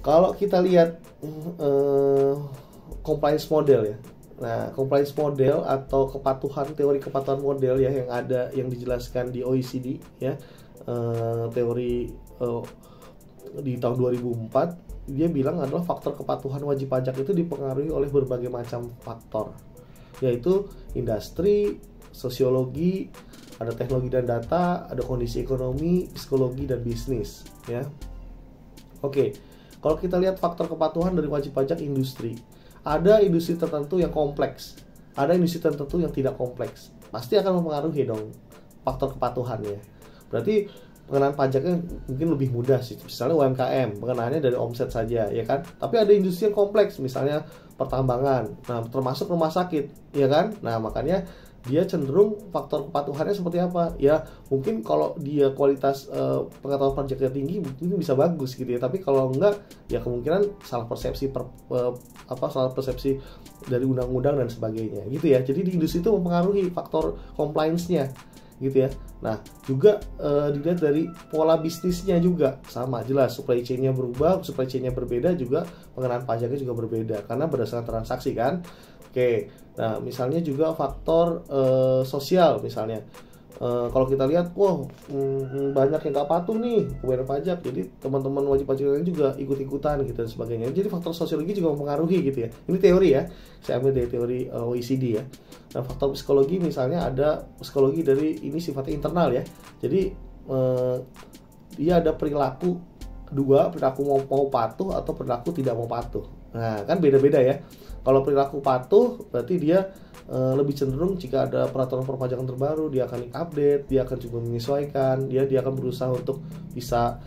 Kalau kita lihat compliance model ya. Nah, compliance model atau kepatuhan, teori kepatuhan model ya yang ada, yang dijelaskan di OECD ya, teori di tahun 2004, dia bilang adalah faktor kepatuhan wajib pajak itu dipengaruhi oleh berbagai macam faktor, yaitu industri, sosiologi, ada teknologi dan data, ada kondisi ekonomi, psikologi, dan bisnis ya. Oke, kalau kita lihat faktor kepatuhan dari wajib pajak industri, ada industri tertentu yang kompleks, ada industri tertentu yang tidak kompleks. Pasti akan mempengaruhi dong faktor kepatuhannya. Berarti pengenaan pajaknya mungkin lebih mudah sih. Misalnya UMKM, pengenaannya dari omset saja, ya kan? Tapi ada industri yang kompleks, misalnya pertambangan, nah termasuk rumah sakit, ya kan? Nah makanya dia cenderung faktor kepatuhannya seperti apa ya, mungkin kalau dia kualitas pengetahuan pajaknya tinggi mungkin bisa bagus gitu ya, tapi kalau enggak ya kemungkinan salah persepsi salah persepsi dari undang-undang dan sebagainya gitu ya. Jadi di industri itu mempengaruhi faktor compliance-nya gitu ya. Nah juga dilihat dari pola bisnisnya juga sama, jelas supply chain-nya berubah, supply chain-nya berbeda, juga pengenaan pajaknya juga berbeda karena berdasarkan transaksi kan. Oke, nah misalnya juga faktor sosial misalnya. Kalau kita lihat, banyak yang nggak patuh nih bayar pajak, jadi teman-teman wajib pajak lain juga ikut-ikutan gitu dan sebagainya. Jadi faktor sosiologi juga mempengaruhi gitu ya. Ini teori ya, saya ambil dari teori OECD ya. Nah faktor psikologi misalnya ada psikologi dari ini sifatnya internal ya. Jadi dia ada perilaku dua, perilaku mau patuh atau perilaku tidak mau patuh. Nah kan beda-beda ya. Kalau perilaku patuh berarti dia lebih cenderung jika ada peraturan perpajakan terbaru dia akan update, dia akan juga menyesuaikan, dia akan berusaha untuk bisa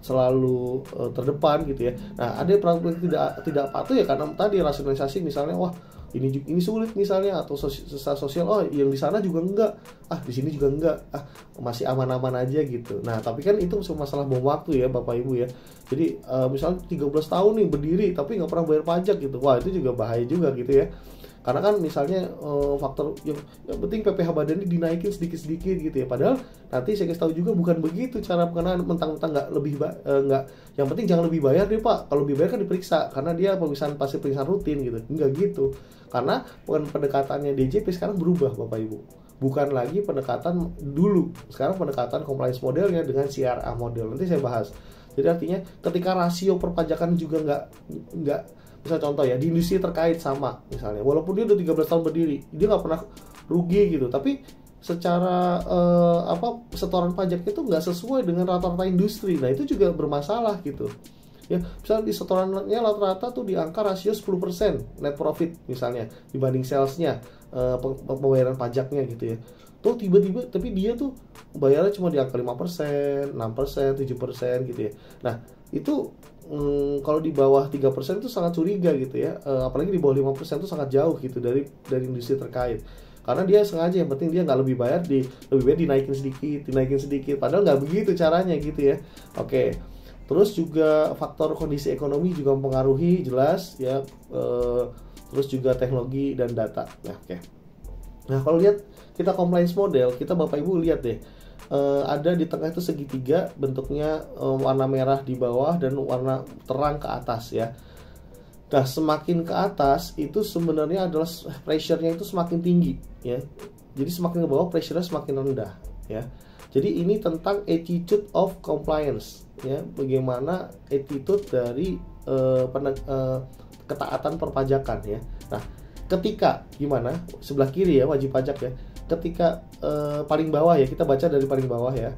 selalu terdepan gitu ya. Nah ada perilaku tidak patuh ya karena tadi rasionalisasi, misalnya wah ini sulit misalnya, atau sosial, oh yang di sana juga enggak, di sini juga enggak, masih aman-aman aja gitu. Nah tapi kan itu masalah bom waktu ya Bapak Ibu ya. Jadi misalnya 13 tahun nih berdiri tapi nggak pernah bayar pajak gitu, wah itu juga bahaya juga gitu ya. Karena kan misalnya faktor yang penting PPh badan ini dinaikin sedikit-sedikit gitu ya. Padahal nanti saya kasih tahu juga bukan begitu cara pengenaan, mentang-mentang nggak lebih nggak, yang penting jangan lebih bayar deh Pak. Kalau lebih bayar kan diperiksa karena dia pasti pemeriksaan rutin gitu. Enggak gitu. Karena pendekatannya DJP sekarang berubah Bapak Ibu. Bukan lagi pendekatan dulu. Sekarang pendekatan compliance modelnya dengan CRA model. Nanti saya bahas. Jadi artinya ketika rasio perpajakan juga nggak, misal contoh ya, di industri terkait sama misalnya, walaupun dia udah 13 tahun berdiri, dia nggak pernah rugi gitu, tapi secara setoran pajak itu nggak sesuai dengan rata-rata industri. Nah itu juga bermasalah gitu ya. Misalnya di setorannya rata-rata tuh di angka rasio 10% net profit misalnya dibanding salesnya, pembayaran pajaknya gitu ya. Tuh tiba-tiba tapi dia tuh bayarnya cuma di angka 5%, 6%, 7% gitu ya. Nah itu kalau di bawah 3% itu sangat curiga gitu ya, apalagi di bawah 5% itu sangat jauh gitu dari industri terkait. Karena dia sengaja, yang penting dia nggak lebih bayar, lebih bayar dinaikin sedikit, padahal nggak begitu caranya gitu ya. Oke, terus juga faktor kondisi ekonomi juga mempengaruhi jelas ya, terus juga teknologi dan data. Nah oke. Nah kalau lihat kita compliance model, kita Bapak Ibu lihat deh, ada di tengah itu segitiga, bentuknya warna merah di bawah dan warna terang ke atas ya. Nah semakin ke atas itu sebenarnya adalah pressure-nya itu semakin tinggi ya. Jadi semakin ke bawah pressure-nya semakin rendah ya. Jadi ini tentang attitude of compliance ya, bagaimana attitude dari ketaatan perpajakan ya. Nah ketika gimana, sebelah kiri ya wajib pajak ya, ketika paling bawah ya, kita baca dari paling bawah ya,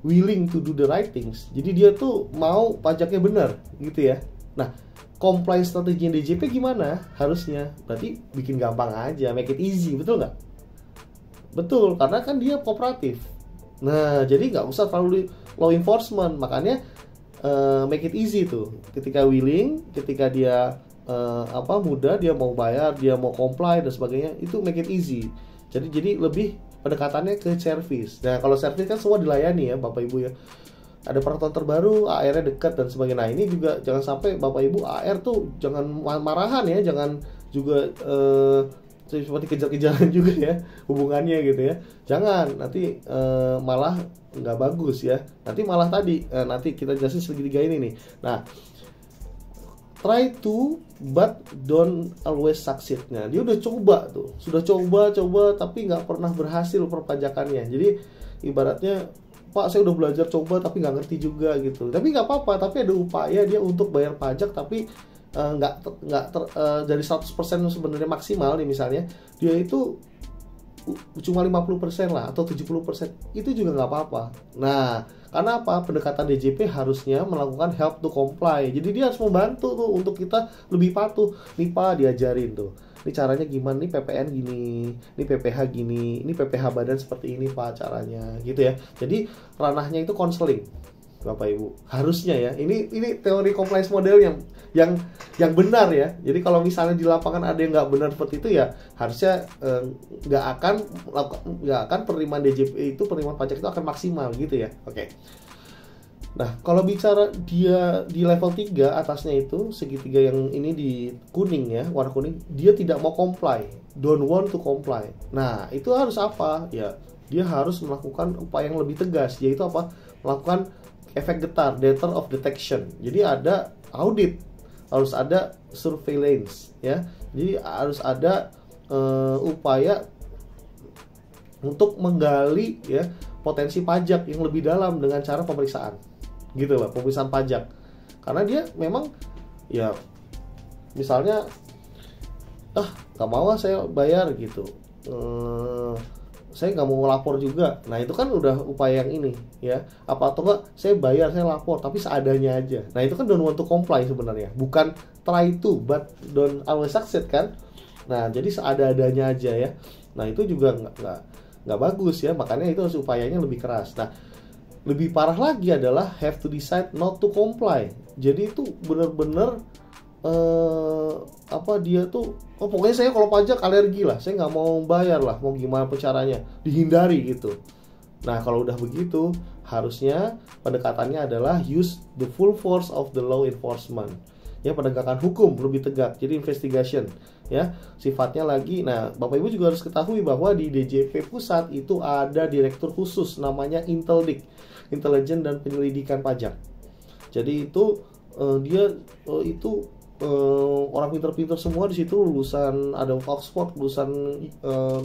willing to do the right things, jadi dia tuh mau pajaknya benar gitu ya. Nah compliance strategi DJP gimana harusnya, berarti bikin gampang aja, make it easy, betul nggak? Betul, karena kan dia kooperatif. Nah jadi nggak usah terlalu law enforcement, makanya make it easy tuh, ketika willing, ketika dia mudah, dia mau bayar, dia mau comply dan sebagainya, itu make it easy. Jadi lebih pendekatannya ke service. Nah kalau service kan semua dilayani ya Bapak Ibu ya. Ada peraturan terbaru, AR-nya dekat dan sebagainya. Nah ini juga jangan sampai Bapak Ibu AR tuh jangan marahan ya, jangan juga seperti kejar-kejaran juga ya hubungannya gitu ya. Jangan, nanti malah nggak bagus ya. Nanti malah nanti kita jelasin segitiga ini nih. Nah try to but don't always succeed. Nah, dia udah coba tuh, sudah coba tapi nggak pernah berhasil perpajakannya. Jadi ibaratnya, Pak, saya udah belajar coba tapi nggak ngerti juga gitu. Tapi nggak apa-apa, tapi ada upaya dia untuk bayar pajak, tapi dari 100% sebenarnya maksimal nih misalnya, dia itu cuma 50% lah atau 70%, itu juga nggak apa-apa. Nah, karena apa? Pendekatan DJP harusnya melakukan help to comply. Jadi dia harus membantu tuh untuk kita lebih patuh. Nih Pak, diajarin tuh. Ini caranya gimana, nih PPN gini, ini PPH gini, ini PPH badan seperti ini Pak caranya, gitu ya. Jadi ranahnya itu konseling, Bapak Ibu. Harusnya ya. Ini teori compliance model yang benar ya. Jadi kalau misalnya di lapangan ada yang nggak benar seperti itu ya, harusnya nggak akan penerimaan DJP itu, penerimaan pajak itu akan maksimal gitu ya. Oke. Nah, kalau bicara dia di level 3 atasnya itu, segitiga yang ini di kuning ya, warna kuning, dia tidak mau comply, don't want to comply. Nah, itu harus apa? Ya, dia harus melakukan upaya yang lebih tegas, yaitu apa? Melakukan efek getar, danger of detection. Jadi ada audit, harus ada surveillance ya. Jadi harus ada upaya untuk menggali ya potensi pajak yang lebih dalam dengan cara pemeriksaan, gitu loh, pemeriksaan pajak. Karena dia memang ya misalnya nggak mau saya bayar gitu, saya nggak mau lapor juga. Nah, itu kan udah upaya yang ini ya. Apa atau enggak, saya bayar, saya lapor tapi seadanya aja. Nah, itu kan don't want to comply sebenarnya, bukan try to but don't always succeed kan. Nah, jadi seada-adanya aja ya. Nah, itu juga nggak bagus ya. Makanya itu harus upayanya lebih keras. Nah, lebih parah lagi adalah have to decide not to comply. Jadi itu benar-benar dia tuh pokoknya saya kalau pajak alergi lah, saya nggak mau bayar lah, mau gimana pun caranya, dihindari gitu. Nah, kalau udah begitu, harusnya pendekatannya adalah use the full force of the law enforcement ya, penegakan hukum lebih tegak. Jadi investigation ya sifatnya lagi. Nah, Bapak Ibu juga harus ketahui bahwa di DJP pusat itu ada direktur khusus namanya Inteldik, Intelijen dan Penyelidikan Pajak. Jadi itu orang pinter-pinter semua di situ, lulusan ada Oxford, lulusan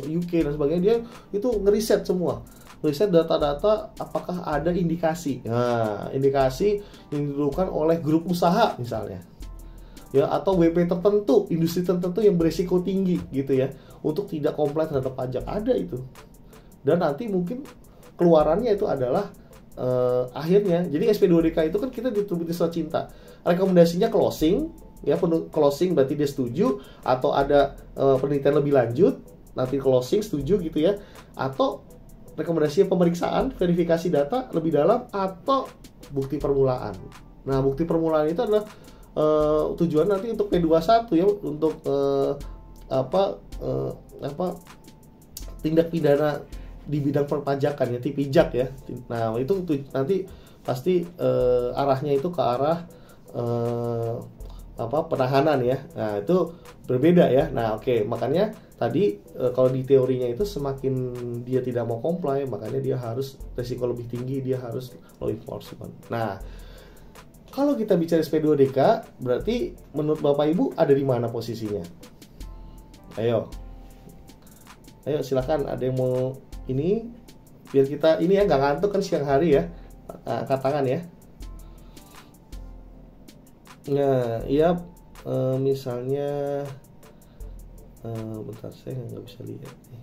UK dan sebagainya. Dia itu ngeriset semua, riset data-data apakah ada indikasi. Nah, indikasi yang dilakukan oleh grup usaha misalnya ya, atau WP tertentu, industri tertentu yang beresiko tinggi gitu ya, untuk tidak comply terhadap pajak, ada itu. Dan nanti mungkin keluarannya itu adalah akhirnya, jadi SP2DK itu kan kita diterbitkan surat cinta, rekomendasinya closing ya, closing berarti dia setuju, atau ada penelitian lebih lanjut, nanti closing setuju gitu ya, atau rekomendasi pemeriksaan, verifikasi data lebih dalam, atau bukti permulaan. Nah, bukti permulaan itu adalah tujuan nanti untuk P21 ya, untuk tindak pidana di bidang perpajakan ya, TPJAK ya. Nah, itu nanti pasti arahnya itu ke arah penahanan ya. Nah, itu berbeda ya. Nah, oke, makanya tadi kalau di teorinya itu semakin dia tidak mau comply, makanya dia harus resiko lebih tinggi, dia harus law enforcement. Nah, kalau kita bicara SP2DK, berarti menurut Bapak Ibu ada di mana posisinya? Ayo silakan, ada yang mau ini biar kita ini ya nggak ngantuk kan siang hari ya, angkat tangan ya. Nah, ya misalnya bentar, saya nggak bisa lihat nih.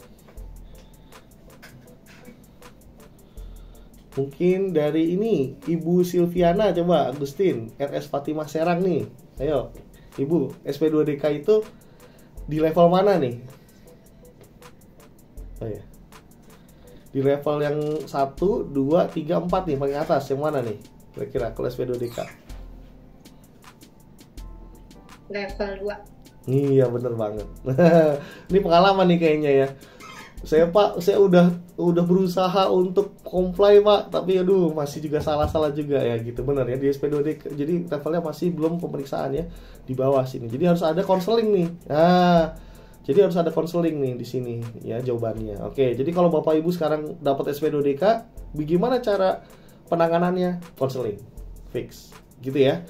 Mungkin dari ini Ibu Silviana, coba Agustin, RS Fatimah Serang nih. Ayo Ibu, SP2DK itu di level mana nih? Oh ya, di level yang 1, 2, 3, 4 nih, paling atas yang mana nih kira-kira kalau SP2DK? Level 2. Iya, bener banget. Ini pengalaman nih kayaknya ya. Saya udah berusaha untuk comply Pak, tapi aduh masih juga salah-salah juga ya gitu, bener ya, di SP2DK. Jadi levelnya masih belum pemeriksaan ya, di bawah sini. Jadi harus ada konseling nih. Nah, jadi harus ada konseling nih di sini ya jawabannya. Oke, jadi kalau Bapak Ibu sekarang dapat SP2DK, bagaimana cara penanganannya? Konseling, fix, gitu ya.